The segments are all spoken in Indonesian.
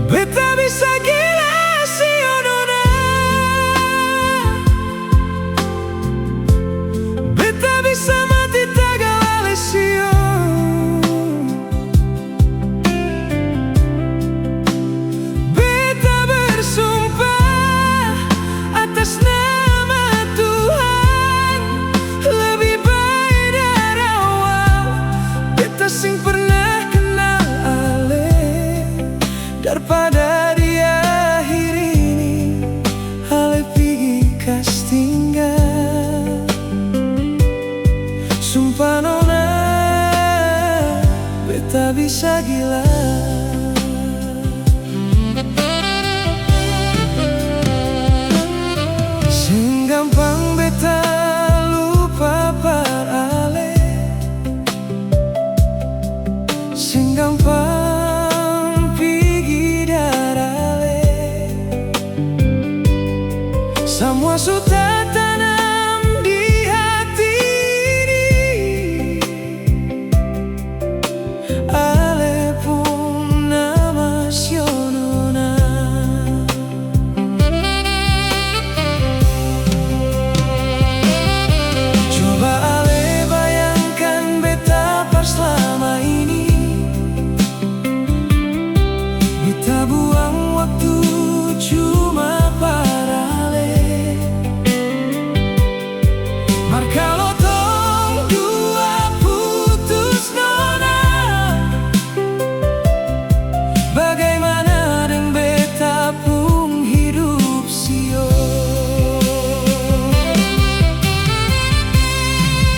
Beta bisa gila sio nona, beta bisa mati tagale sio. Beta bersumpah atas nama Tuhan, lebih baik dari awal beta sing pernah kenal ale, daripada di akhir ini ale pigi kas tinggal. Sumpah nona, beta bisa gila. Sing gampang beta lupa par ale, sing gampang pigi darale. Semua sudah tanam di hati ini, ale pun nama sio nona. Coba ale bayangkan beta pas selama ini, beta buang waktu cuma para ale. Mar kalau tong dua putus nona, bagaimana deng beta pun hidup sio.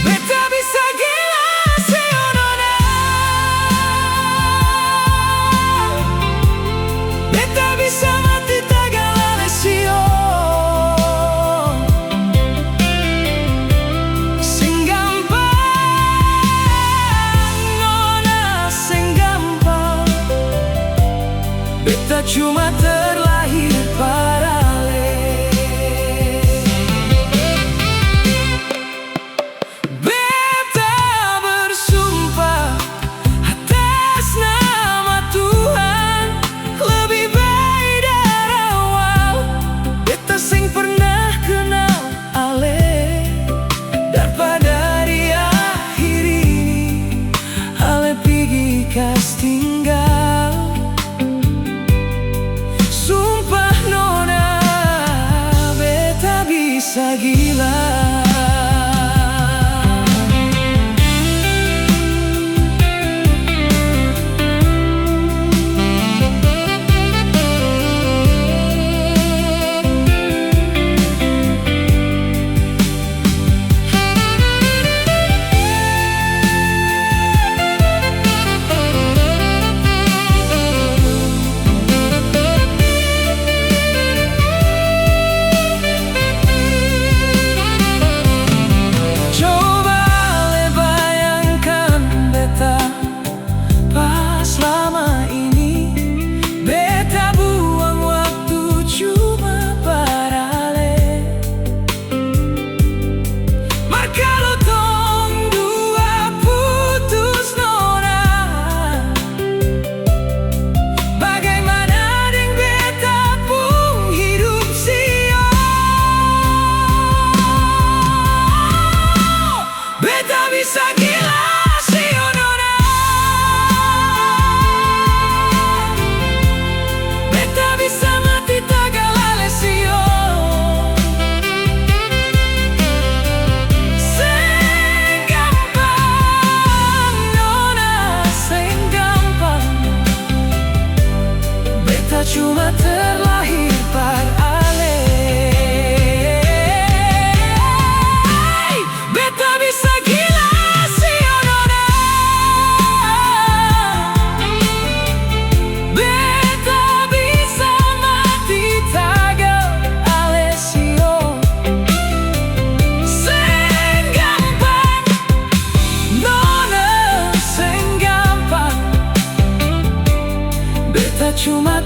Beta bisa gila sio nona, beta bisa mati tagale sio. Sing gampang nona, sing gampang beta cuma terlahir parale. Beta bersumpah atas nama Tuhan, lebih baik dari awal beta sing pernah kenal ale, daripada di akhir ini ale pigi kas tinggal. Sumpah nona, beta bisa gila. Coba ale bayangkan beta pas selama ini, beta buang waktu cuma para ale. Mar kalau tong dua putus nona, bagaimana deng beta pun hidup sio. Beta bisa gila sio nona, beta bisa mati tagale sio. Sing gampang nona, sing gampang beta cuma terlahir par ale. Beta bisa gila sio nona, beta bisa mati tagale sio. Sing gampang nona, sing gampang beta cuma